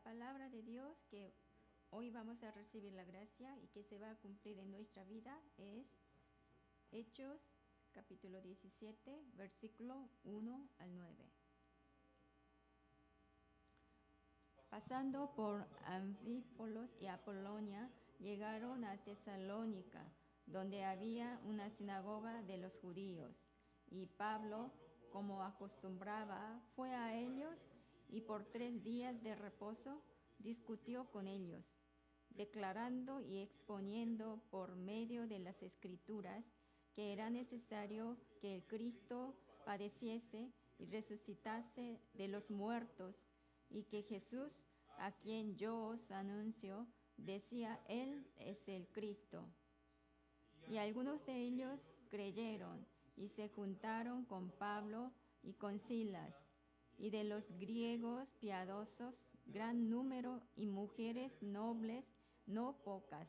palabra de Dios que hoy vamos a recibir la gracia y que se va a cumplir en nuestra vida es Hechos capítulo 17, versículo 1 al 9. Pasando por Anfípolis y Apolonia, llegaron a Tesalónica, donde había una sinagoga de los judíos. Y Pablo, como acostumbraba, fue a ellos y por 3 días de reposo discutió con ellos, declarando y exponiendo por medio de las Escrituras que era necesario que el Cristo padeciese y resucitase de los muertos, y que Jesús, a quien yo os anuncio, decía, Él es el Cristo. Y algunos de ellos creyeron y se juntaron con Pablo y con Silas, y de los griegos piadosos, gran número, y mujeres nobles, no pocas.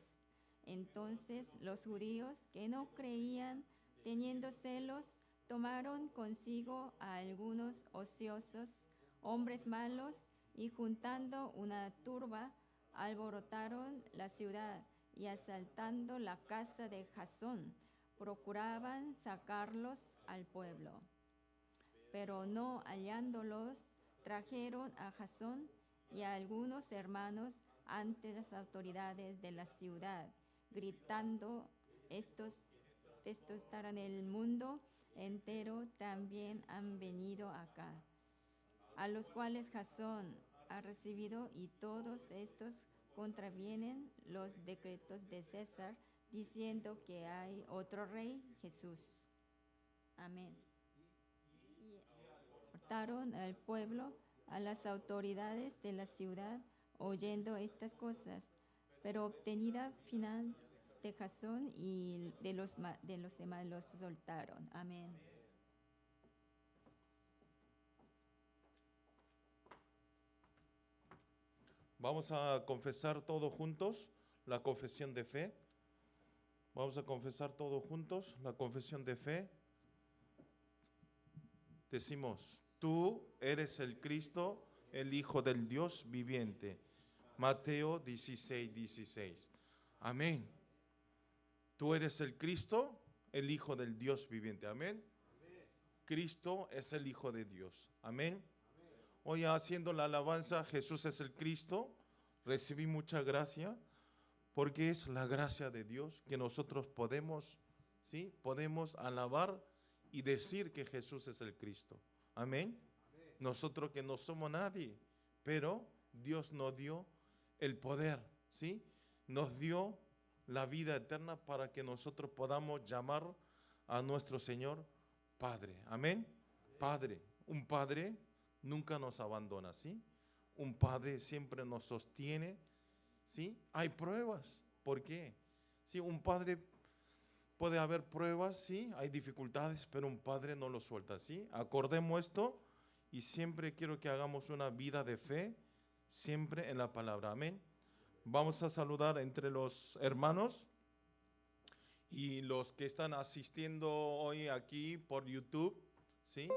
Entonces los judíos que no creían, teniendo celos, tomaron consigo a algunos ociosos, hombres malos, y juntando una turba, alborotaron la ciudad, y asaltando la casa de Jasón, procuraban sacarlos al pueblo. Pero no hallándolos, trajeron a Jasón y a algunos hermanos ante las autoridades de la ciudad, gritando, estos estarán en el mundo entero, también han venido acá, a los cuales Jasón ha recibido, y todos estos contravienen los decretos de César, diciendo que hay otro rey, Jesús. Amén. Y exhortaron al pueblo, a las autoridades de la ciudad, oyendo estas cosas, pero obtenida final de Jasón y de los demás los soltaron. Amén. Vamos a confesar todos juntos la confesión de fe. Vamos a confesar todos juntos la confesión de fe. Decimos, tú eres el Cristo, el Hijo del Dios viviente. Mateo 16, 16. Amén. Tú eres el Cristo, el Hijo del Dios viviente. Amén. Cristo es el Hijo de Dios. Amén. Hoy haciendo la alabanza, Jesús es el Cristo, recibí mucha gracia, porque es la gracia de Dios que nosotros podemos, ¿sí? Podemos alabar y decir que Jesús es el Cristo. Amén. Nosotros que no somos nadie, pero Dios nos dio el poder, ¿sí? Nos dio la vida eterna para que nosotros podamos llamar a nuestro Señor Padre. Amén. Padre, un Padre nunca nos abandona, ¿sí? Un Padre siempre nos sostiene, ¿sí? Hay pruebas, ¿por qué? Sí, un Padre puede haber pruebas, sí, hay dificultades, pero un Padre no lo suelta, ¿sí? Acordemos esto y siempre quiero que hagamos una vida de fe, siempre en la palabra, amén. Vamos a saludar entre los hermanos y los que están asistiendo hoy aquí por YouTube, ¿sí?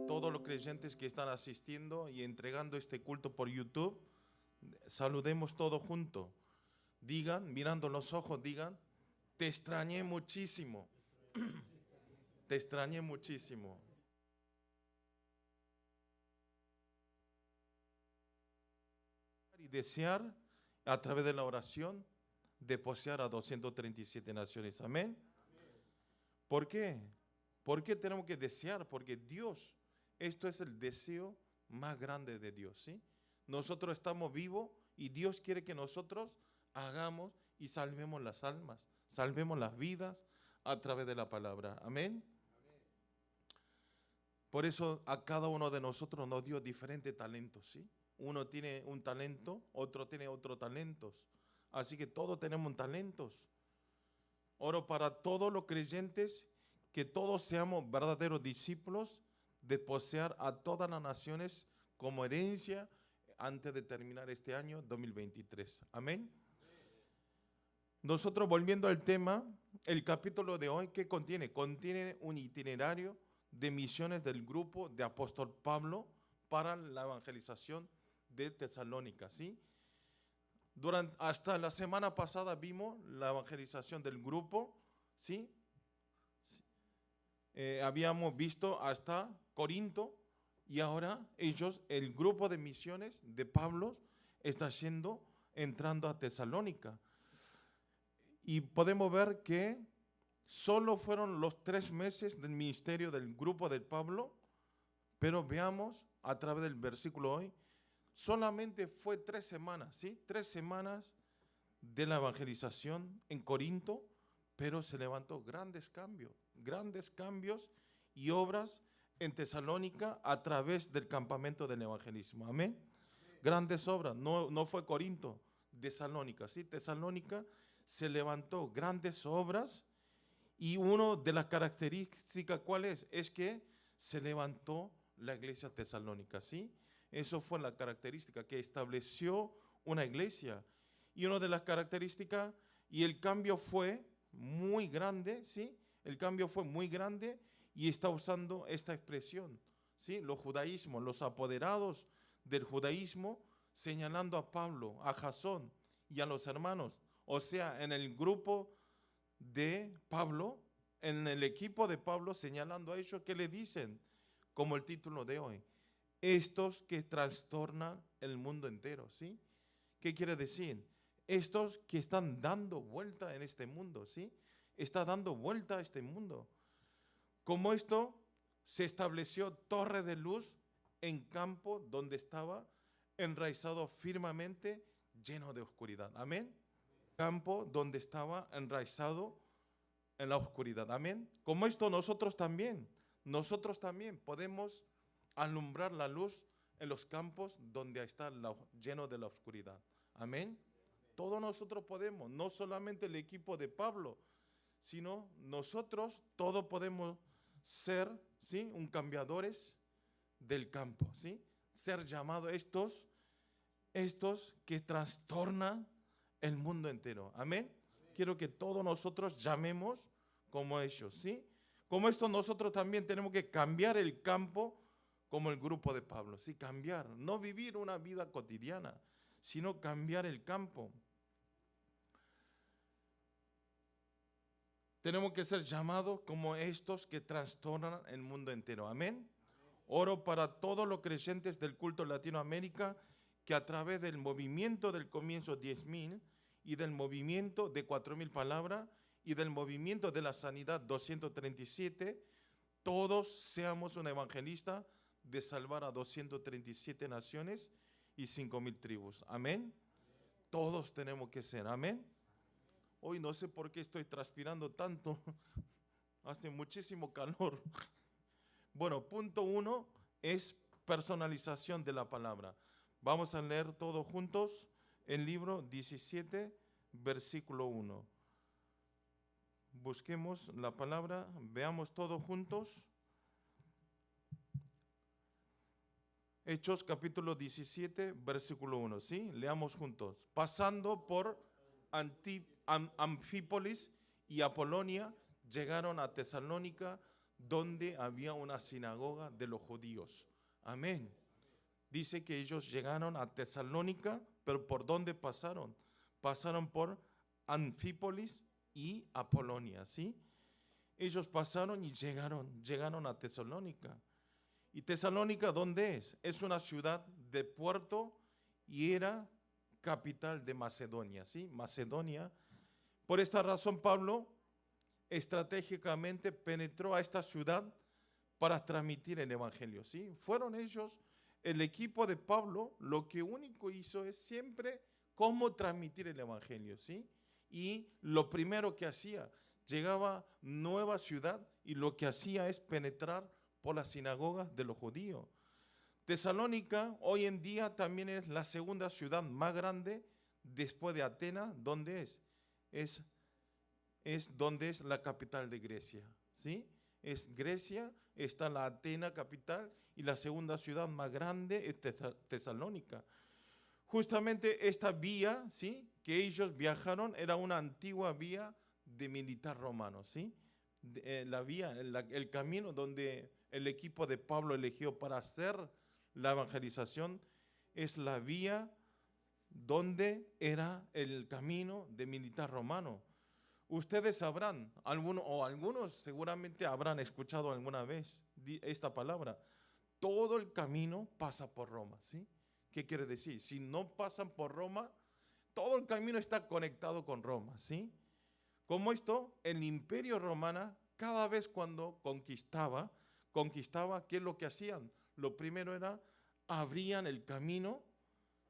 Todos los creyentes que están asistiendo y entregando este culto por YouTube, saludemos todos juntos. Digan, mirando los ojos, digan, te extrañé muchísimo. Te extrañé muchísimo. Y desear a través de la oración deposear a 237 naciones. Amén. ¿Por qué? ¿Por qué tenemos que desear? Porque Dios, esto es el deseo más grande de Dios, ¿sí? Nosotros estamos vivos y Dios quiere que nosotros hagamos y salvemos las almas, salvemos las vidas a través de la palabra. Amén. Por eso a cada uno de nosotros nos dio diferentes talentos, ¿sí? Uno tiene un talento, otro tiene otro talento. Así que todos tenemos talentos. Oro para todos los creyentes, que todos seamos verdaderos discípulos, de poseer a todas las naciones como herencia antes de terminar este año 2023. Amén. Nosotros, volviendo al tema, el capítulo de hoy, ¿qué contiene? Contiene un itinerario de misiones del grupo de apóstol Pablo para la evangelización de Tesalónica, ¿sí? Hasta la semana pasada vimos la evangelización del grupo, ¿sí? Habíamos visto hasta Corinto y ahora el grupo de misiones de Pablo está entrando a Tesalónica. Y podemos ver que solo fueron los 3 meses del ministerio del grupo de Pablo, pero veamos a través del versículo hoy, solamente fue 3 semanas, ¿sí? 3 semanas de la evangelización en Corinto, pero se levantó grandes cambios y obras en Tesalónica a través del campamento del evangelismo. Amén. Grandes obras, no fue Corinto, Tesalónica, ¿sí? Tesalónica se levantó grandes obras y una de las características, ¿cuál es? Es que se levantó la iglesia tesalónica, ¿sí? Eso fue la característica, que estableció una iglesia. Y una de las características, y el cambio fue muy grande, ¿sí? El cambio fue muy grande y está usando esta expresión, ¿sí? Los judaísmos, los apoderados del judaísmo, señalando a Pablo, a Jasón y a los hermanos. O sea, en el grupo de Pablo, en el equipo de Pablo, señalando a ellos, ¿qué le dicen? Como el título de hoy, estos que trastornan el mundo entero, ¿sí? ¿Qué quiere decir? Estos que están dando vuelta en este mundo, ¿sí? Está dando vuelta a este mundo. Como esto se estableció torre de luz en campo donde estaba enraizado firmemente, lleno de oscuridad. Amén. Campo donde estaba enraizado en la oscuridad. Amén. Como esto nosotros también podemos alumbrar la luz en los campos donde está lleno de la oscuridad. Amén. Todos nosotros podemos, no solamente el equipo de Pablo, sino nosotros todos podemos ser, ¿sí? Un cambiadores del campo, ¿sí? Ser llamados estos que trastornan el mundo entero. Amén. Quiero que todos nosotros llamemos como ellos, ¿sí? Como esto nosotros también tenemos que cambiar el campo como el grupo de Pablo, ¿sí? Cambiar, no vivir una vida cotidiana, sino cambiar el campo. Tenemos que ser llamados como estos que trastornan el mundo entero. Amén. Oro para todos los creyentes del culto Latinoamérica que a través del movimiento del comienzo 10.000 y del movimiento de 4.000 palabras y del movimiento de la sanidad 237, todos seamos un evangelista de salvar a 237 naciones y 5.000 tribus. Amén. Todos tenemos que ser. Amén. Hoy no sé por qué estoy transpirando tanto. Hace muchísimo calor. Bueno, punto 1 es personalización de la palabra. Vamos a leer todos juntos el libro 17, versículo 1. Busquemos la palabra, veamos todos juntos. Hechos capítulo 17, versículo 1, ¿sí? Leamos juntos. Pasando por Anfípolis y Apolonia, llegaron a Tesalónica, donde había una sinagoga de los judíos. Amén. Dice que ellos llegaron a Tesalónica, pero ¿por dónde pasaron? Pasaron por Anfípolis y Apolonia, ¿sí? Ellos pasaron y llegaron a Tesalónica. ¿Y Tesalónica dónde es? Es una ciudad de puerto y era capital de Macedonia, ¿sí? Macedonia. Por esta razón Pablo estratégicamente penetró a esta ciudad para transmitir el evangelio, ¿sí? Fueron ellos, el equipo de Pablo, lo que único hizo es siempre cómo transmitir el evangelio, ¿sí? Y lo primero que hacía, llegaba a nueva ciudad y lo que hacía es penetrar por las sinagogas de los judíos. Tesalónica hoy en día también es la segunda ciudad más grande después de Atenas. ¿Dónde es? Es donde es la capital de Grecia, ¿sí? Es Grecia, está la Atenas capital y la segunda ciudad más grande es Tesalónica. Justamente esta vía, ¿sí? Que ellos viajaron era una antigua vía de militar romano, ¿sí? La vía, el camino donde el equipo de Pablo eligió para hacer la evangelización es la vía donde era el camino de militar romano. Ustedes sabrán, algunos seguramente habrán escuchado alguna vez esta palabra. Todo el camino pasa por Roma, ¿sí? ¿Qué quiere decir? Si no pasan por Roma, todo el camino está conectado con Roma, ¿sí? Como esto, el imperio romano, cada vez cuando conquistaba, ¿qué es lo que hacían? Lo primero era, abrían el camino,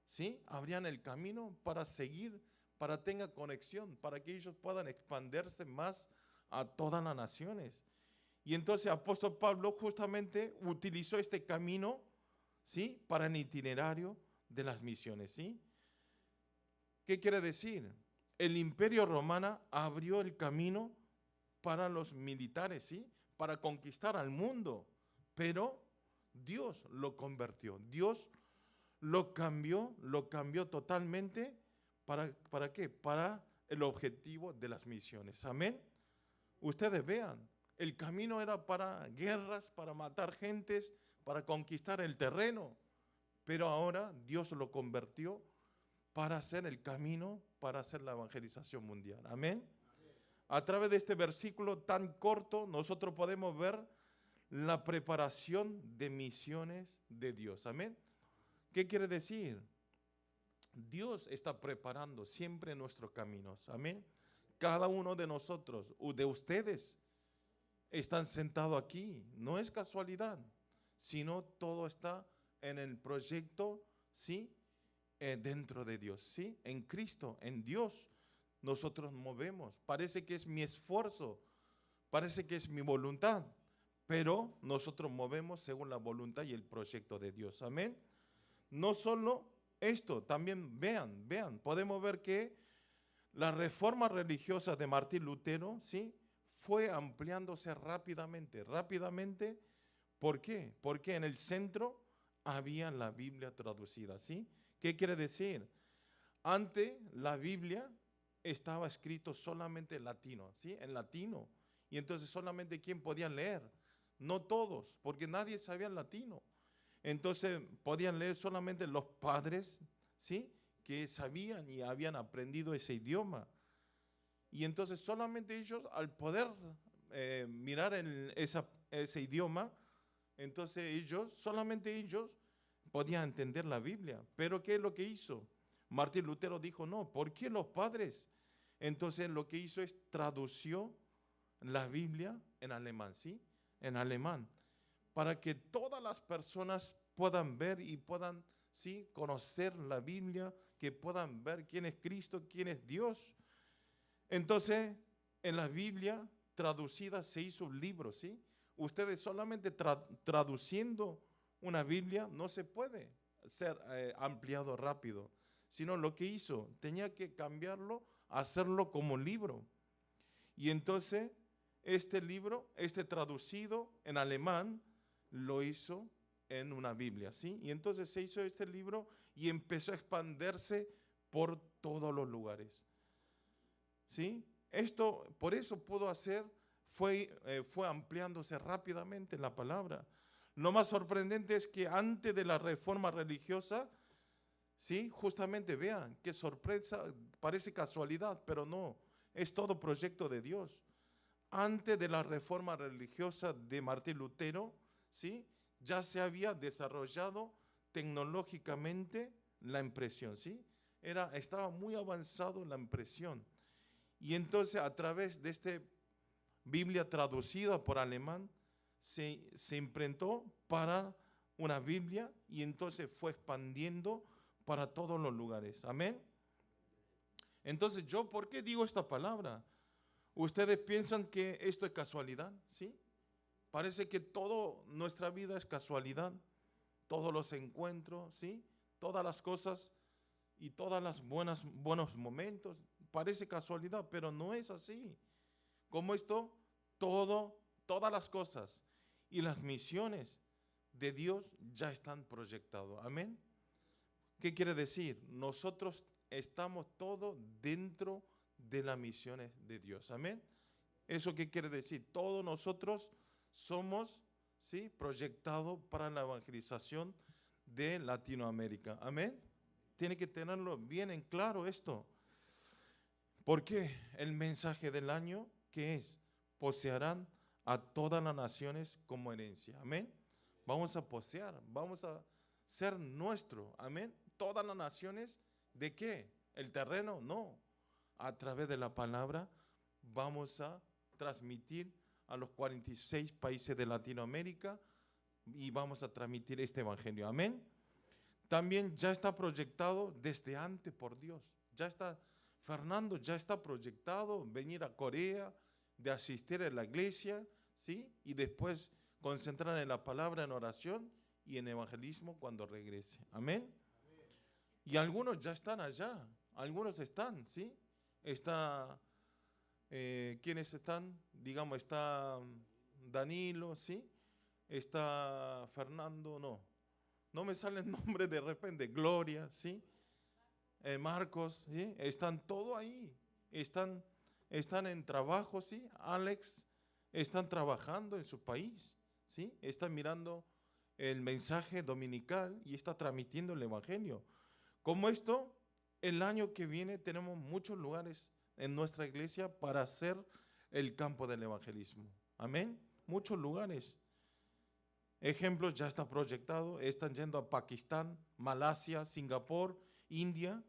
¿sí? Abrían el camino para seguir, para tenga conexión, para que ellos puedan expandirse más a todas las naciones. Y entonces el apóstol Pablo justamente utilizó este camino, ¿sí? Para el itinerario de las misiones, ¿sí? ¿Qué quiere decir? El imperio romano abrió el camino para los militares, ¿sí? Para conquistar al mundo, pero Dios lo convirtió, Dios lo cambió totalmente. ¿Para qué? Para el objetivo de las misiones. Amén. Ustedes vean, el camino era para guerras, para matar gentes, para conquistar el terreno, pero ahora Dios lo convirtió para hacer el camino, para hacer la evangelización mundial. Amén. A través de este versículo tan corto, nosotros podemos ver la preparación de misiones de Dios. Amén. ¿Qué quiere decir? Dios está preparando siempre nuestros caminos. Amén. Cada uno de nosotros, de ustedes, están sentados aquí. No es casualidad, sino todo está en el proyecto, ¿sí? Dentro de Dios, ¿sí? En Cristo, en Dios, nosotros movemos. Parece que es mi esfuerzo, parece que es mi voluntad, pero nosotros movemos según la voluntad y el proyecto de Dios. Amén. No solo esto, también vean, podemos ver que la reforma religiosa de Martín Lutero, ¿sí? Fue ampliándose rápidamente. ¿Por qué? Porque en el centro había la Biblia traducida, ¿sí? ¿Qué quiere decir? Antes la Biblia estaba escrito solamente en latino, ¿sí? En latino. Y entonces solamente ¿quién podía leer? No todos, porque nadie sabía el latino. Entonces podían leer solamente los padres, ¿sí? Que sabían y habían aprendido ese idioma. Y entonces solamente ellos, al poder mirar ese idioma, entonces solamente ellos podían entender la Biblia. Pero ¿qué es lo que hizo? Martín Lutero dijo, no, ¿por qué los padres? Entonces lo que hizo es tradució la Biblia en alemán, ¿sí? En alemán, para que todas las personas puedan ver y puedan, ¿sí? Conocer la Biblia, que puedan ver quién es Cristo, quién es Dios. Entonces, en la Biblia traducida se hizo un libro, ¿sí? Ustedes solamente traduciendo una Biblia no se puede ser ampliado rápido, sino lo que hizo, tenía que cambiarlo, hacerlo como libro. Y entonces, este libro, traducido en alemán, lo hizo en una Biblia, ¿sí? Y entonces se hizo este libro y empezó a expandirse por todos los lugares, ¿sí? Esto, por eso pudo hacer, fue ampliándose rápidamente la palabra. Lo más sorprendente es que antes de la reforma religiosa, ¿sí? Justamente vean, qué sorpresa, parece casualidad, pero no, es todo proyecto de Dios. Antes de la reforma religiosa de Martín Lutero, ¿sí? Ya se había desarrollado tecnológicamente la impresión, ¿sí? Estaba muy avanzado la impresión. Y entonces a través de esta Biblia traducida por alemán, se imprentó para una Biblia y entonces fue expandiendo para todos los lugares. Amén. Entonces ¿por qué digo esta palabra? ¿Ustedes piensan que esto es casualidad? ¿Sí? Parece que toda nuestra vida es casualidad, todos los encuentros, ¿sí? Todas las cosas y todas las buenos momentos, parece casualidad, pero no es así. Como esto, todas las cosas y las misiones de Dios ya están proyectadas. Amén. ¿Qué quiere decir? Nosotros estamos todos dentro de las misiones de Dios. Amén. ¿Eso qué quiere decir? Todos nosotros somos, ¿sí? Proyectados para la evangelización de Latinoamérica. Amén. Tiene que tenerlo bien en claro esto. ¿Por qué? El mensaje del año, ¿qué es? Poseerán a todas las naciones como herencia. Amén. Vamos a poseer, vamos a ser nuestro. Amén. Todas las naciones, ¿de qué? ¿El terreno? No. A través de la palabra vamos a transmitir a los 46 países de Latinoamérica y vamos a transmitir este evangelio. Amén. También ya está proyectado desde antes por Dios. Ya está, Fernando ya está proyectado venir a Corea, de asistir a la iglesia, ¿sí? Y después concentrar en la palabra, en oración y en evangelismo cuando regrese. Amén. Y algunos ya están allá, algunos están, ¿sí? Está, ¿quiénes están? Digamos, está Danilo, ¿sí? Está Fernando, no me sale el nombre de repente, Gloria, ¿sí? Marcos, ¿sí? Están todos ahí, están en trabajo, ¿sí? Alex, están trabajando en su país, ¿sí? Están mirando el mensaje dominical y está transmitiendo el evangelio. Como esto, el año que viene tenemos muchos lugares en nuestra iglesia para hacer el campo del evangelismo. Amén. Muchos lugares. Ejemplos, ya está proyectado, están yendo a Pakistán, Malasia, Singapur, India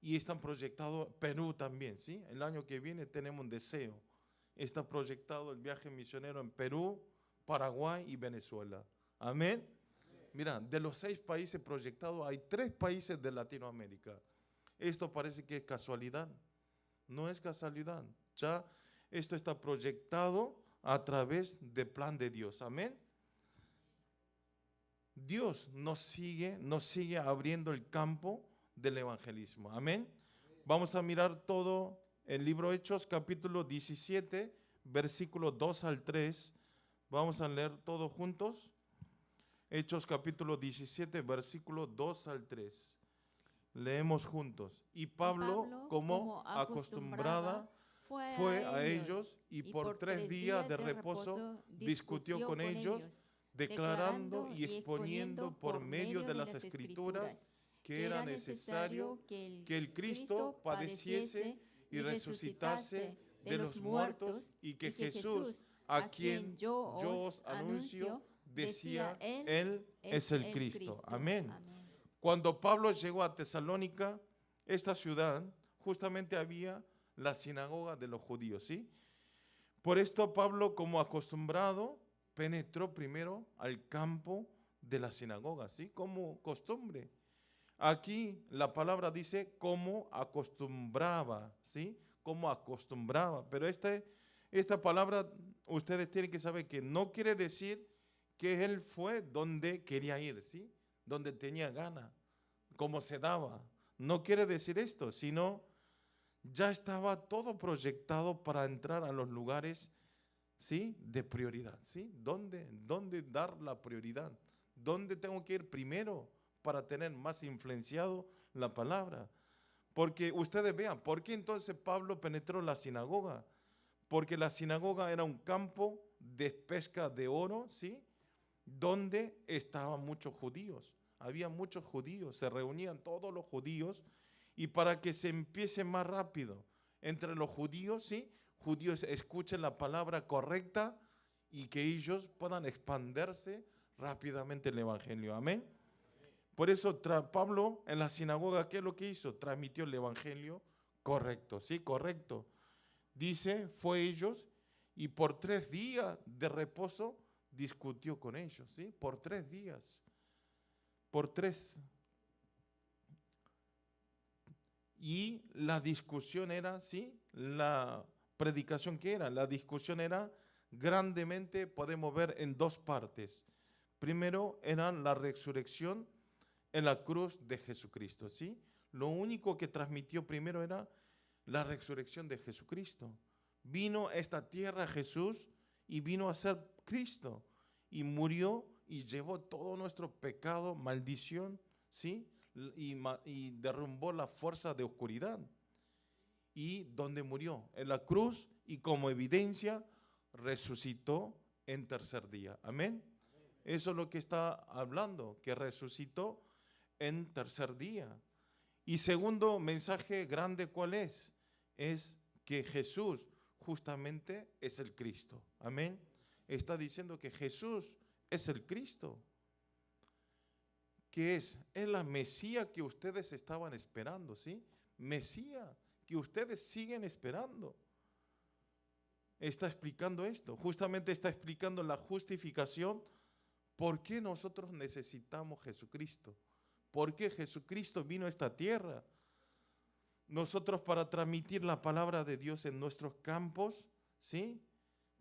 y están proyectados Perú también, ¿sí? El año que viene tenemos un deseo. Está proyectado el viaje misionero en Perú, Paraguay y Venezuela. Amén. Mira, de los 6 países proyectados, hay 3 países de Latinoamérica. Esto parece que es casualidad. No es casualidad. Ya esto está proyectado a través del plan de Dios. Amén. Dios nos sigue abriendo el campo del evangelismo. Amén. Vamos a mirar todo el libro Hechos, capítulo 17, versículos 2 al 3. Vamos a leer todos juntos. Hechos capítulo 17, versículo 2 al 3. Leemos juntos. Y Pablo, como acostumbrada, fue a ellos y por 3 días de reposo discutió con ellos, declarando y exponiendo por medio de las Escrituras que era necesario que el Cristo padeciese y resucitase de los muertos y que Jesús, a quien yo os anuncio, decía, Él es el Cristo. Amén. Cuando Pablo llegó a Tesalónica, esta ciudad, justamente había la sinagoga de los judíos, ¿sí? Por esto Pablo, como acostumbrado, penetró primero al campo de la sinagoga, ¿sí? Como costumbre. Aquí la palabra dice como acostumbraba, ¿sí? Como acostumbraba. Pero esta palabra ustedes tienen que saber que no quiere decir que él fue donde quería ir, ¿sí? Donde tenía gana, como se daba. No quiere decir esto, sino ya estaba todo proyectado para entrar a los lugares, ¿sí? De prioridad, ¿sí? ¿Dónde dar la prioridad? ¿Dónde tengo que ir primero para tener más influenciado la palabra? Porque ustedes vean, ¿por qué entonces Pablo penetró la sinagoga? Porque la sinagoga era un campo de pesca de oro, ¿sí? Donde estaban muchos judíos. Había muchos judíos, se reunían todos los judíos y para que se empiece más rápido entre los judíos, ¿sí? Judíos escuchen la palabra correcta y que ellos puedan expandirse rápidamente el evangelio. Amén. Por eso Pablo en la sinagoga, ¿qué es lo que hizo? Transmitió el evangelio correcto, ¿sí? Correcto. Dice, fue ellos y por 3 días de reposo discutió con ellos, ¿sí? Por 3 días. Por 3. Y la discusión era, ¿sí? La predicación que era, la discusión era grandemente, podemos ver en 2 partes. Primero era la resurrección en la cruz de Jesucristo, ¿sí? Lo único que transmitió primero era la resurrección de Jesucristo. Vino a esta tierra Jesús y vino a ser Cristo y murió y llevó todo nuestro pecado, maldición, ¿sí? Y derrumbó la fuerza de oscuridad. ¿Y dónde murió? En la cruz y como evidencia resucitó en 3er día. Amén. Eso es lo que está hablando, que resucitó en tercer día. Y segundo mensaje grande, ¿cuál es? Es que Jesús justamente es el Cristo. Amén. Está diciendo que Jesús es el Cristo. ¿Qué es? Es la Mesías que ustedes estaban esperando, ¿sí? Mesías que ustedes siguen esperando. Está explicando esto. Justamente está explicando la justificación. ¿Por qué nosotros necesitamos Jesucristo? ¿Por qué Jesucristo vino a esta tierra? Nosotros para transmitir la palabra de Dios en nuestros campos, ¿sí?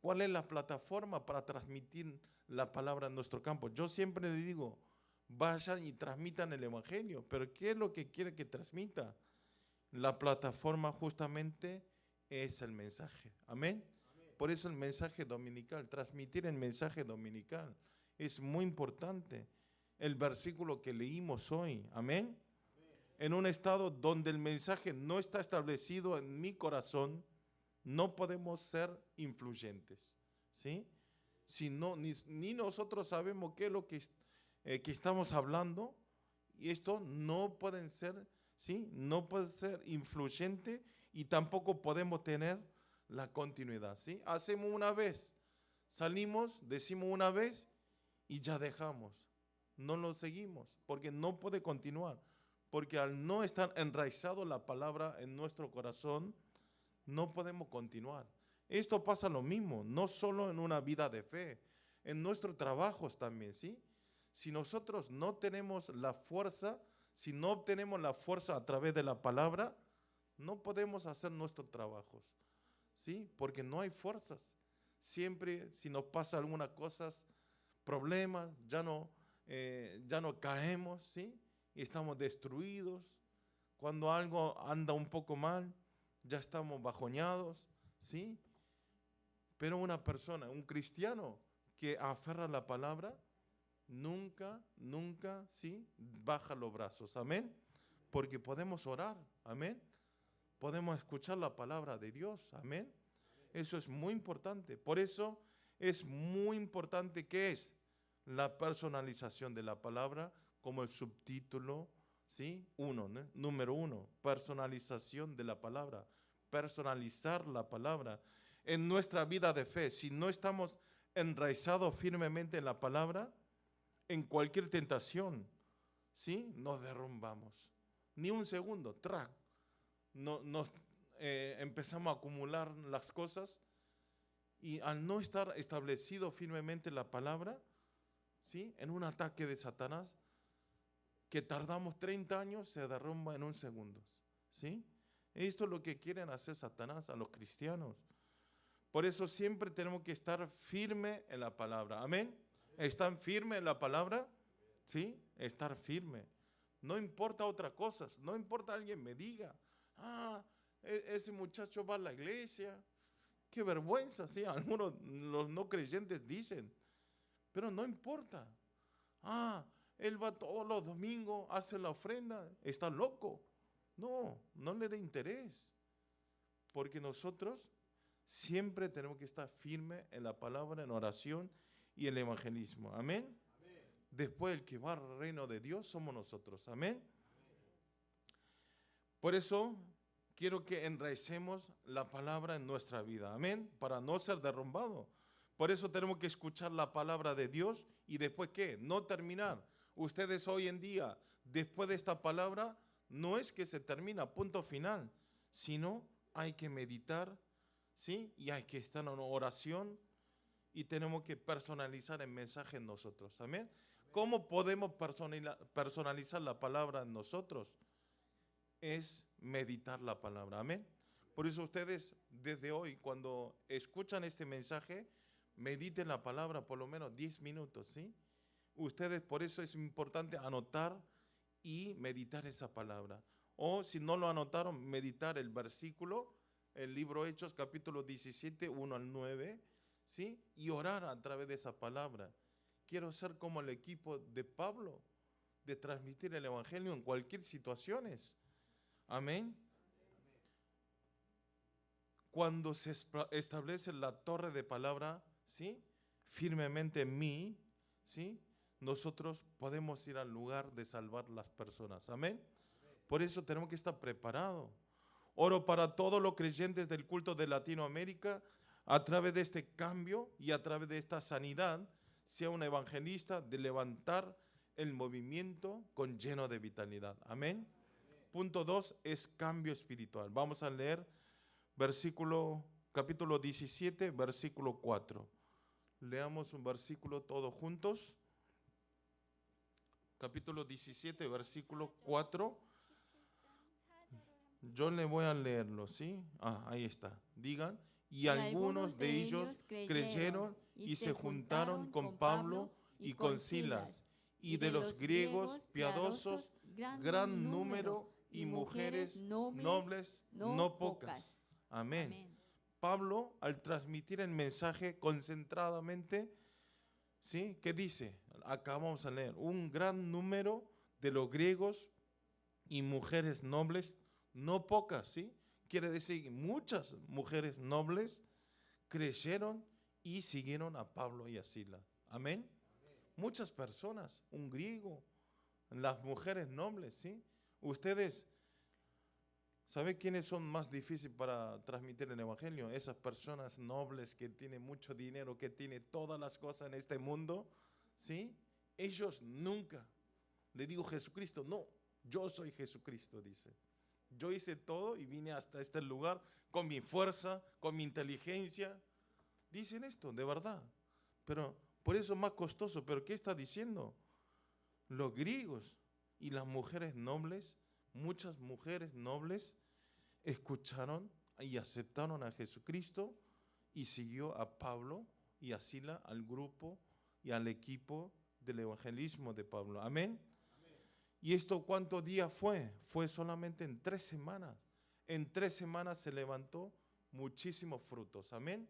¿Cuál es la plataforma para transmitir la palabra en nuestro campo? Yo siempre le digo, vayan y transmitan el Evangelio, pero ¿qué es lo que quiere que transmita? La plataforma justamente es el mensaje. Amén. Por eso el mensaje dominical, transmitir el mensaje dominical es muy importante. El versículo que leímos hoy, amén. En un estado donde el mensaje no está establecido en mi corazón, no podemos ser influyentes, ¿sí? Si no, ni nosotros sabemos qué es lo que estamos hablando, y esto no pueden ser, ¿sí? No puede ser influyente y tampoco podemos tener la continuidad, ¿sí? Hacemos una vez, salimos, decimos una vez y ya dejamos. No lo seguimos porque no puede continuar. Porque al no estar enraizado la palabra en nuestro corazón, no podemos continuar. Esto pasa lo mismo, no solo en una vida de fe, en nuestros trabajos también, ¿sí? Si nosotros no tenemos la fuerza, si no obtenemos la fuerza a través de la palabra, no podemos hacer nuestros trabajos, ¿sí? Porque no hay fuerzas. Siempre si nos pasa alguna cosa, problemas, ya no caemos, ¿sí? Y estamos destruidos. Cuando algo anda un poco mal, ya estamos bajoneados, ¿sí? Pero una persona, un cristiano que aferra la palabra, nunca, ¿sí? Baja los brazos, amén. Porque podemos orar, amén. Podemos escuchar la palabra de Dios, amén. Eso es muy importante. Por eso es muy importante que es la personalización de la palabra, como el subtítulo, ¿sí? Número 1, personalización de la palabra, personalizar la palabra. En nuestra vida de fe, si no estamos enraizados firmemente en la palabra, en cualquier tentación, ¿sí? Nos derrumbamos. Ni un segundo, nos empezamos a acumular las cosas y al no estar establecido firmemente la palabra, ¿sí? En un ataque de Satanás, que tardamos 30 años, se derrumba en un segundo, ¿sí? Esto es lo que quieren hacer Satanás a los cristianos. Por eso siempre tenemos que estar firme en la palabra. Amén. ¿Están firmes en la palabra? Sí, estar firme. No importa otras cosas, no importa alguien me diga, ese muchacho va a la iglesia, qué vergüenza, sí, algunos los no creyentes dicen, pero no importa. Él va todos los domingos, hace la ofrenda, está loco. No le dé interés, porque nosotros siempre tenemos que estar firmes en la palabra, en oración y en el evangelismo. Amén. Después el que va al reino de Dios somos nosotros. Amén. Por eso quiero que enraicemos la palabra en nuestra vida. Amén. Para no ser derrumbado. Por eso tenemos que escuchar la palabra de Dios y después ¿qué? No terminar. Ustedes hoy en día, después de esta palabra, no es que se termina, punto final, sino hay que meditar, ¿sí? Y hay que estar en oración y tenemos que personalizar el mensaje en nosotros. Amén. ¿Cómo podemos personalizar la palabra en nosotros? Es meditar la palabra. Amén. Por eso ustedes desde hoy, cuando escuchan este mensaje, mediten la palabra por lo menos 10 minutos, ¿sí? Ustedes, por eso es importante anotar y meditar esa palabra. O si no lo anotaron, meditar el versículo, el libro Hechos, capítulo 17, 1 al 9, ¿sí? Y orar a través de esa palabra. Quiero ser como el equipo de Pablo, de transmitir el evangelio en cualquier situación. Amén. Cuando se establece la torre de palabra, ¿sí? Firmemente en mí, ¿sí? Nosotros podemos ir al lugar de salvar las personas. Amén. Por eso tenemos que estar preparados. Oro para todos los creyentes del culto de Latinoamérica, a través de este cambio y a través de esta sanidad, sea un evangelista de levantar el movimiento con lleno de vitalidad. Amén. Punto 2 es cambio espiritual. Vamos a leer capítulo 17, versículo 4. Leamos un versículo todos juntos. Capítulo 17, versículo 4. Yo le voy a leerlo, ¿sí? Ahí está. Digan, y algunos de ellos creyeron y se juntaron con Pablo y con Silas, y de los griegos piadosos, gran número, y mujeres nobles, no pocas. Amén. Pablo, al transmitir el mensaje concentradamente, ¿sí? ¿Qué dice? Acá vamos a leer, un gran número de los griegos y mujeres nobles, no pocas, ¿sí? Quiere decir, muchas mujeres nobles creyeron y siguieron a Pablo y a Silas. Amén. Muchas personas, un griego, las mujeres nobles, ¿sí? Ustedes, ¿saben quiénes son más difíciles para transmitir el evangelio? Esas personas nobles que tienen mucho dinero, que tienen todas las cosas en este mundo, ¿sí? Ellos nunca le digo Jesucristo, no, yo soy Jesucristo, dice. Yo hice todo y vine hasta este lugar con mi fuerza, con mi inteligencia. Dicen esto, de verdad. Pero por eso es más costoso. ¿Pero qué está diciendo? Los griegos y las mujeres nobles, muchas mujeres nobles, escucharon y aceptaron a Jesucristo y siguió a Pablo y a Silas, al grupo y al equipo del evangelismo de Pablo. Amén. ¿Y esto cuántos días fue? Fue solamente en 3 semanas. En 3 semanas se levantó muchísimos frutos. Amén.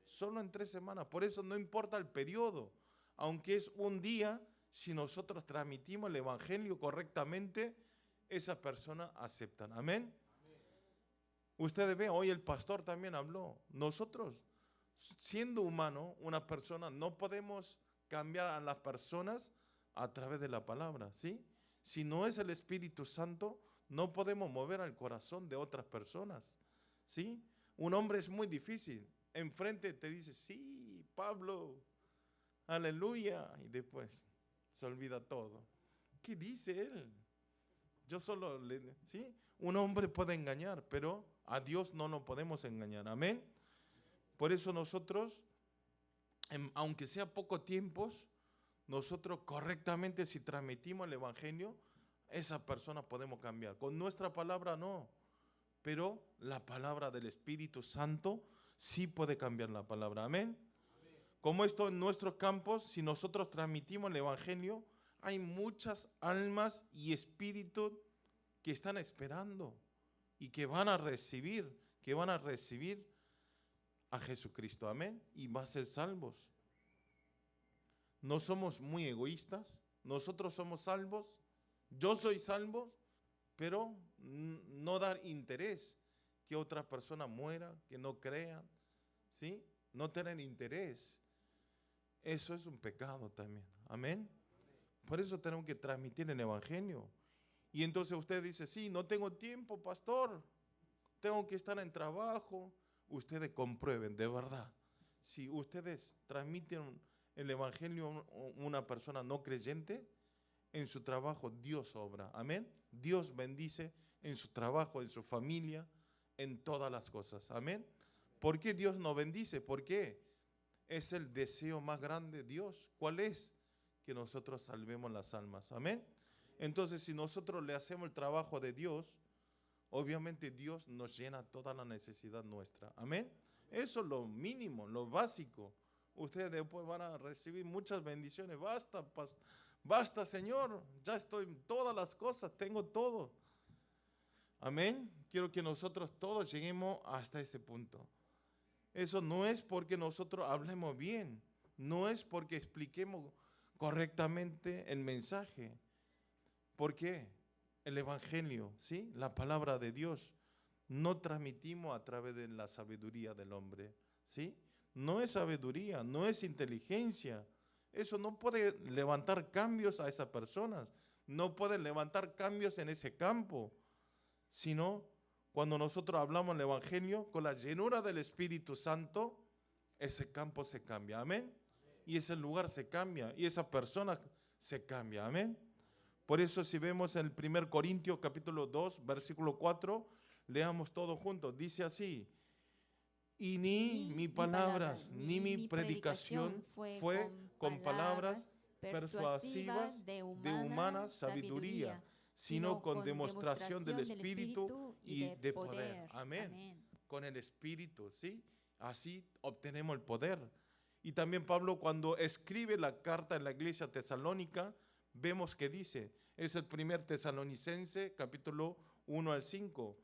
Solo en 3 semanas. Por eso no importa el periodo. Aunque es un día, si nosotros transmitimos el evangelio correctamente, esas personas aceptan. Amén. Ustedes ven, hoy el pastor también habló. Nosotros, siendo humanos, una persona, no podemos cambiar a las personas a través de la palabra, ¿sí? Si no es el Espíritu Santo, no podemos mover al corazón de otras personas, ¿sí? Un hombre es muy difícil. Enfrente te dice, sí, Pablo, aleluya, y después se olvida todo. ¿Qué dice él? Yo solo le, ¿sí? Un hombre puede engañar, pero a Dios no lo podemos engañar. Amén. Por eso nosotros, aunque sea poco tiempos, nosotros correctamente, si transmitimos el evangelio, esa persona podemos cambiar. Con nuestra palabra no, pero la palabra del Espíritu Santo sí puede cambiar la palabra. Amén. Como esto en nuestros campos, si nosotros transmitimos el evangelio, hay muchas almas y espíritus que están esperando y que van a recibir a Jesucristo. Amén. Y van a ser salvos. No somos muy egoístas, nosotros somos salvos, yo soy salvo, pero no dar interés que otra persona muera, que no crean, ¿sí? No tener interés. Eso es un pecado también. Amén. Por eso tenemos que transmitir el evangelio. Y entonces usted dice, sí, no tengo tiempo, pastor, tengo que estar en trabajo. Ustedes comprueben, de verdad, si ustedes transmiten el evangelio a una persona no creyente, en su trabajo Dios obra. Amén. Dios bendice en su trabajo, en su familia, en todas las cosas. Amén. ¿Por qué Dios nos bendice? ¿Por qué? Es el deseo más grande de Dios. ¿Cuál es? Que nosotros salvemos las almas. Amén. Entonces, si nosotros le hacemos el trabajo de Dios, obviamente Dios nos llena toda la necesidad nuestra. Amén. Eso es lo mínimo, lo básico. Ustedes después van a recibir muchas bendiciones. Basta, Señor, ya estoy en todas las cosas, tengo todo. Amén. Quiero que nosotros todos lleguemos hasta ese punto. Eso no es porque nosotros hablemos bien, no es porque expliquemos correctamente el mensaje. ¿Por qué? El evangelio, ¿sí? La palabra de Dios, no transmitimos a través de la sabiduría del hombre, ¿sí? No es sabiduría, no es inteligencia, eso no puede levantar cambios a esas personas, no puede levantar cambios en ese campo, sino cuando nosotros hablamos el Evangelio con la llenura del Espíritu Santo, ese campo se cambia, amén. Y ese lugar se cambia y esa persona se cambia, amén. Por eso si vemos el 1 Corintios capítulo 2, versículo 4, leamos todos juntos, dice así: y ni mi palabras, ni mi predicación fue con palabras persuasivas de humana sabiduría, sino con demostración del Espíritu y de poder. Amén. Con el Espíritu, ¿sí? Así obtenemos el poder. Y también Pablo, cuando escribe la carta en la iglesia tesalónica, vemos que dice, es el 1 Tesalonicense, capítulo 1 al 5.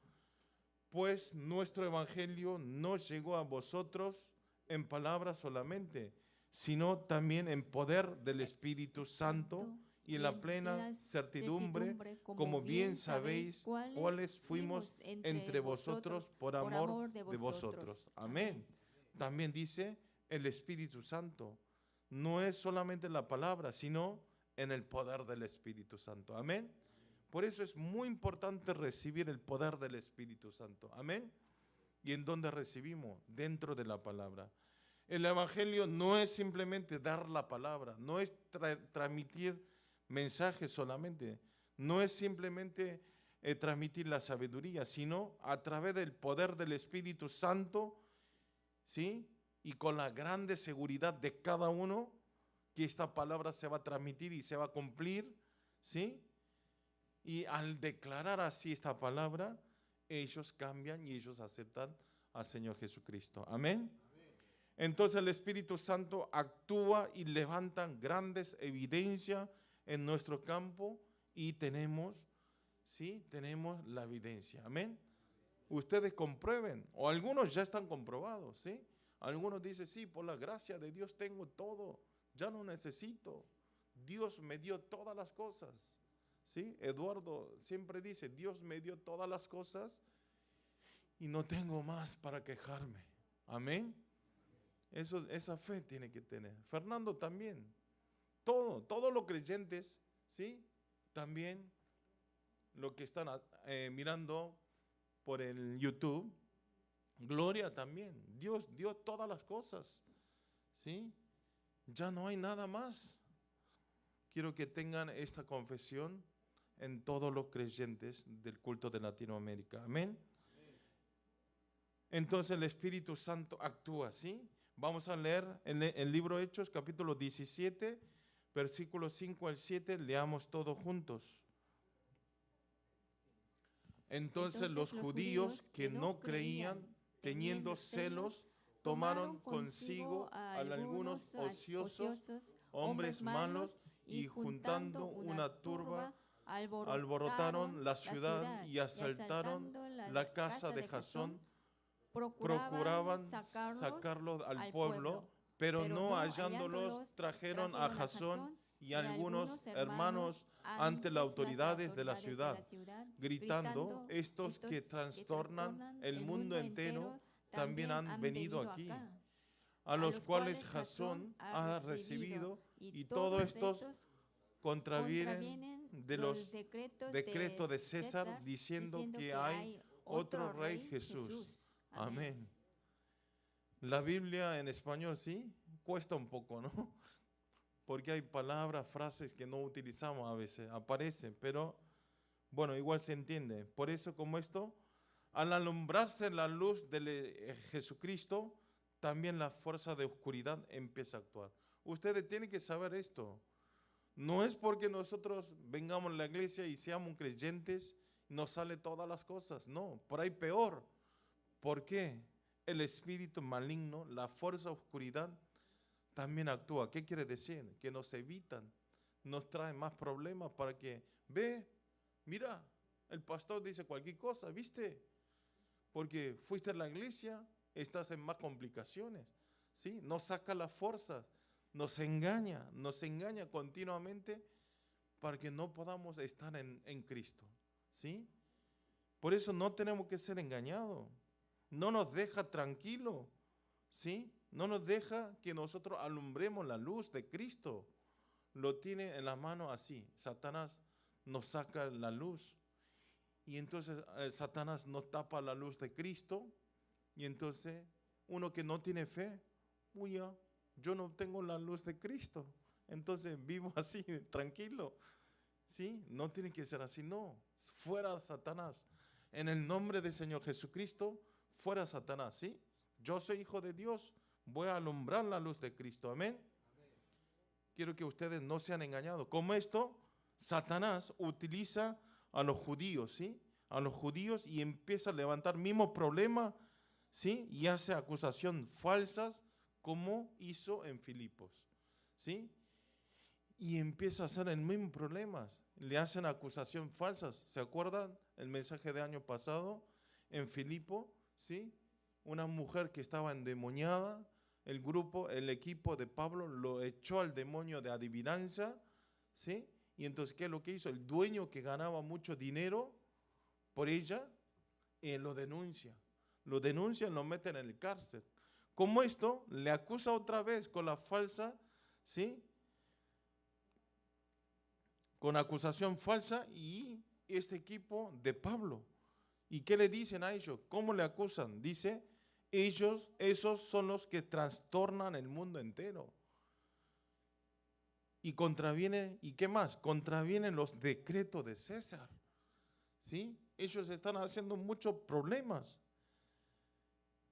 Pues nuestro evangelio no llegó a vosotros en palabras solamente, sino también en poder del Espíritu Santo y en la plena certidumbre, como bien sabéis cuáles fuimos entre vosotros por amor de vosotros. Amén. También dice el Espíritu Santo. No es solamente la palabra, sino en el poder del Espíritu Santo. Amén. Por eso es muy importante recibir el poder del Espíritu Santo. Amén. ¿Y en dónde recibimos? Dentro de la palabra. El Evangelio no es simplemente dar la palabra, no es transmitir mensajes solamente, no es simplemente transmitir la sabiduría, sino a través del poder del Espíritu Santo, ¿sí? Y con la grande seguridad de cada uno que esta palabra se va a transmitir y se va a cumplir, ¿sí? Y al declarar así esta palabra, ellos cambian y ellos aceptan al Señor Jesucristo. Amén. Entonces el Espíritu Santo actúa y levanta grandes evidencias en nuestro campo y tenemos, ¿sí? Tenemos la evidencia. Amén. Ustedes comprueben, o algunos ya están comprobados, ¿sí? Algunos dicen, sí, por la gracia de Dios tengo todo, ya no necesito. Dios me dio todas las cosas. ¿Sí? Eduardo siempre dice, Dios me dio todas las cosas y no tengo más para quejarme. Amén. Esa fe tiene que tener. Fernando también. Todos los creyentes, ¿sí? También lo que están mirando por el YouTube, Gloria también. Dios dio todas las cosas, ¿sí? Ya no hay nada más. Quiero que tengan esta confesión en todos los creyentes del culto de Latinoamérica. Amén. Entonces el Espíritu Santo actúa, ¿sí? Vamos a leer el libro Hechos, capítulo 17, versículos 5 al 7. Leamos todos juntos. Entonces los judíos que no creían, teniendo celos, tomaron consigo a algunos ociosos, hombres malos, y juntando una turba, alborotaron la ciudad y asaltaron la casa de Jasón. Procuraban sacarlos al pueblo, pero no hallándolos, trajeron a Jasón y algunos hermanos ante las autoridades de la ciudad, gritando, estos que trastornan el mundo entero también han venido aquí, a los cuales Jasón ha recibido, y todos estos contravienen de los decretos de César, diciendo que hay otro rey, Jesús. Amén. La Biblia en español sí cuesta un poco, ¿no? Porque hay palabras, frases que no utilizamos a veces, aparecen, pero bueno, igual se entiende. Por eso, como esto, al alumbrarse la luz de Jesucristo, también la fuerza de oscuridad empieza a actuar. Ustedes tienen que saber esto. No es porque nosotros vengamos a la iglesia y seamos creyentes, nos sale todas las cosas. No, por ahí peor. ¿Por qué? El espíritu maligno, la fuerza de oscuridad, también actúa. ¿Qué quiere decir? Que nos evitan, nos traen más problemas para que, ve, mira, el pastor dice cualquier cosa, ¿viste? Porque fuiste a la iglesia, estás en más complicaciones, ¿sí? Nos saca las fuerzas, nos engaña continuamente para que no podamos estar en Cristo, ¿sí? Por eso no tenemos que ser engañados. No nos deja tranquilo, ¿sí? No nos deja que nosotros alumbremos la luz de Cristo. Lo tiene en la mano así. Satanás nos saca la luz. Y entonces Satanás nos tapa la luz de Cristo. Y entonces uno que no tiene fe, uy, yo no tengo la luz de Cristo. Entonces vivo así, tranquilo. ¿Sí? No tiene que ser así, no. Fuera Satanás. En el nombre del Señor Jesucristo, fuera Satanás, ¿sí? Yo soy hijo de Dios, voy a alumbrar la luz de Cristo, amén. Quiero que ustedes no sean engañados. Como esto, Satanás utiliza a los judíos, ¿sí? A los judíos y empieza a levantar mismo problema, ¿sí? Y hace acusaciones falsas como hizo en Filipos, ¿sí? Y empieza a hacer el mismo problemas. Le hacen acusaciones falsas. ¿Se acuerdan el mensaje de año pasado en Filipo? ¿Sí? Una mujer que estaba endemoniada, el equipo de Pablo lo echó al demonio de adivinanza, ¿sí? Y entonces, ¿qué es lo que hizo? El dueño que ganaba mucho dinero por ella, lo denuncia. Lo denuncian, lo meten en el cárcel. Como esto, le acusa otra vez con la falsa, ¿sí? Con acusación falsa y este equipo de Pablo. ¿Y qué le dicen a ellos? ¿Cómo le acusan? Dice, esos son los que trastornan el mundo entero. Y contraviene, ¿y qué más? Contravienen los decretos de César. ¿Sí? Ellos están haciendo muchos problemas.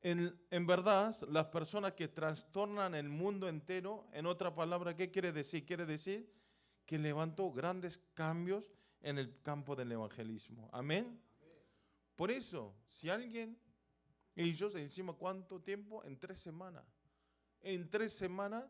En verdad, las personas que trastornan el mundo entero, en otra palabra, ¿qué quiere decir? Quiere decir que levantó grandes cambios en el campo del evangelismo. Amén. Por eso, si alguien, ellos encima, ¿cuánto tiempo? En 3 semanas. En 3 semanas,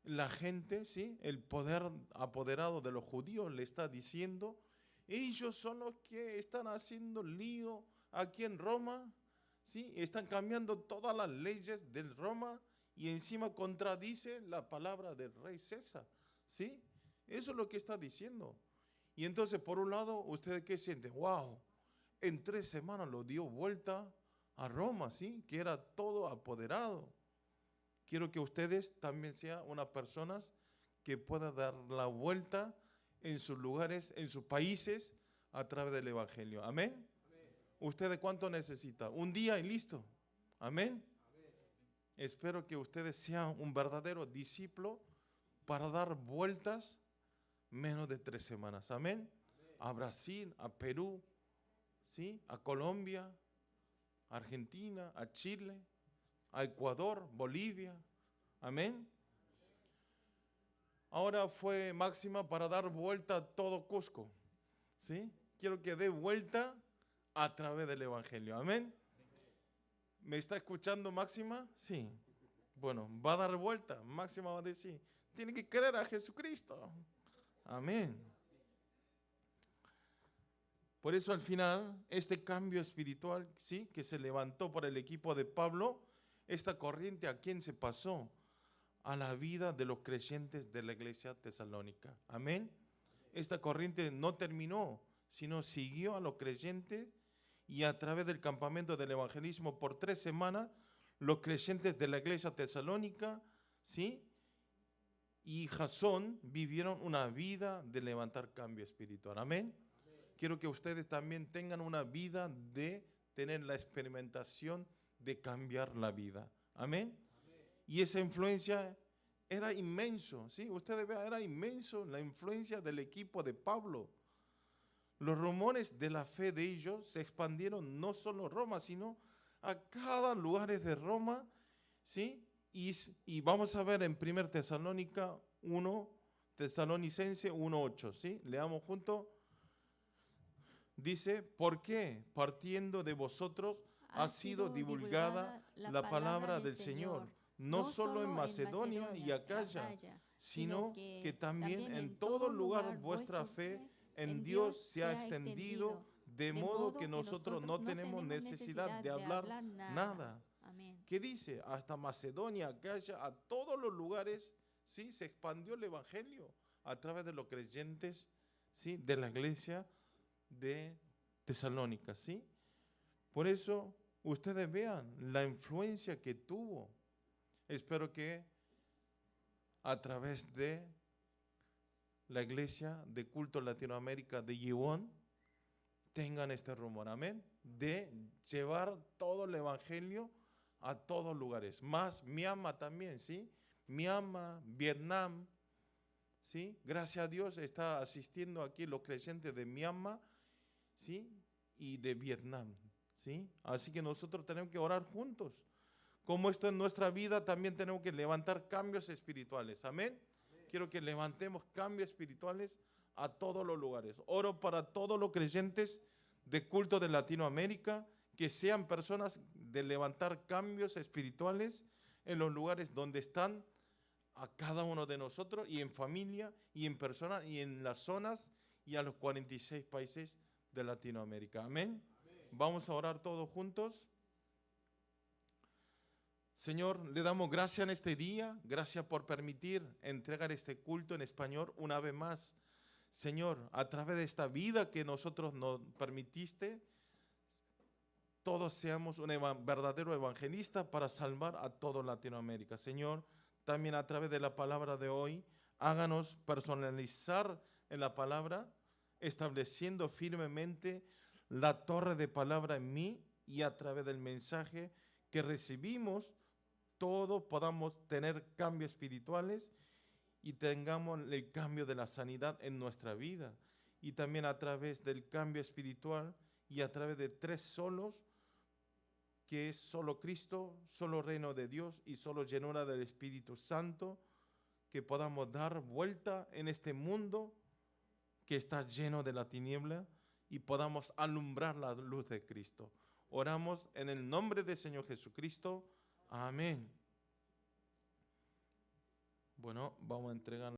la gente, ¿sí? El poder apoderado de los judíos le está diciendo, ellos son los que están haciendo lío aquí en Roma, ¿sí? Están cambiando todas las leyes del Roma y encima contradice la palabra del rey César, ¿sí? Eso es lo que está diciendo. Y entonces, por un lado, ¿ustedes qué sienten? ¡Wow! En 3 semanas lo dio vuelta a Roma, ¿sí? Que era todo apoderado. Quiero que ustedes también sean unas personas que puedan dar la vuelta en sus lugares, en sus países, a través del Evangelio. ¿Amén? Amén. ¿Ustedes cuánto necesitan? Un día y listo. ¿Amén? Amén. Espero que ustedes sean un verdadero discípulo para dar vueltas menos de 3 semanas. ¿Amén? Amén. A Brasil, a Perú, ¿sí? A Colombia, a Argentina, a Chile, a Ecuador, Bolivia. Amén. Ahora fue Máxima para dar vuelta a todo Cusco. ¿Sí? Quiero que dé vuelta a través del Evangelio. Amén. ¿Me está escuchando Máxima? Sí. Bueno, va a dar vuelta. Máxima va a decir, tiene que creer a Jesucristo. Amén. Por eso al final, este cambio espiritual, ¿sí? Que se levantó por el equipo de Pablo, esta corriente, ¿a quién se pasó? A la vida de los creyentes de la iglesia tesalónica. Amén. Esta corriente no terminó, sino siguió a los creyentes y a través del campamento del evangelismo por 3 semanas, los creyentes de la iglesia tesalónica, ¿sí? Y Jasón vivieron una vida de levantar cambio espiritual. Amén. Quiero que ustedes también tengan una vida de tener la experimentación de cambiar la vida. Amén. Y esa influencia era inmenso, ¿sí? Ustedes vean, era inmenso la influencia del equipo de Pablo. Los rumores de la fe de ellos se expandieron no solo a Roma, sino a cada lugar de Roma, ¿sí? Y vamos a ver en 1 Tesalonicense 1:8, ¿sí? Leamos juntos. Dice, ¿por qué? Partiendo de vosotros ha sido divulgada la palabra del Señor, no solo en Macedonia y Acaya, sino que también en todo lugar vuestra fe en Dios se ha extendido, de modo que nosotros no tenemos necesidad de hablar nada. ¿Qué dice? Hasta Macedonia, Acaya, a todos los lugares, ¿sí? Se expandió el Evangelio a través de los creyentes, ¿sí? De la iglesia de Tesalónica, ¿sí? Por eso ustedes vean la influencia que tuvo, Espero que a través de la iglesia de culto Latinoamérica de Yiwon tengan este rumor, amén, de llevar todo el evangelio a todos lugares, más Myanmar también, ¿sí? Myanmar, Vietnam, ¿sí? Gracias a Dios está asistiendo aquí los creyentes de Myanmar, ¿sí? Y de Vietnam, ¿sí? Así que nosotros tenemos que orar juntos. Como esto en nuestra vida, también tenemos que levantar cambios espirituales, amén. Quiero que levantemos cambios espirituales a todos los lugares. Oro para todos los creyentes de culto de Latinoamérica, que sean personas de levantar cambios espirituales en los lugares donde están a cada uno de nosotros, y en familia, y en personas, y en las zonas, y a los 46 países de Latinoamérica. Amén. Vamos a orar todos juntos. Señor, le damos gracias en este día, gracias por permitir entregar este culto en español una vez más. Señor, a través de esta vida que nosotros nos permitiste, todos seamos un verdadero evangelista para salvar a toda Latinoamérica. Señor, también a través de la palabra de hoy, háganos personalizar en la palabra, estableciendo firmemente la torre de palabra en mí, y a través del mensaje que recibimos, todos podamos tener cambios espirituales y tengamos el cambio de la sanidad en nuestra vida. Y también a través del cambio espiritual y a través de tres solos, que es solo Cristo, solo reino de Dios y solo llenura del Espíritu Santo, que podamos dar vuelta en este mundo que está lleno de la tiniebla y podamos alumbrar la luz de Cristo. Oramos en el nombre del Señor Jesucristo. Amén. Bueno, vamos a entregar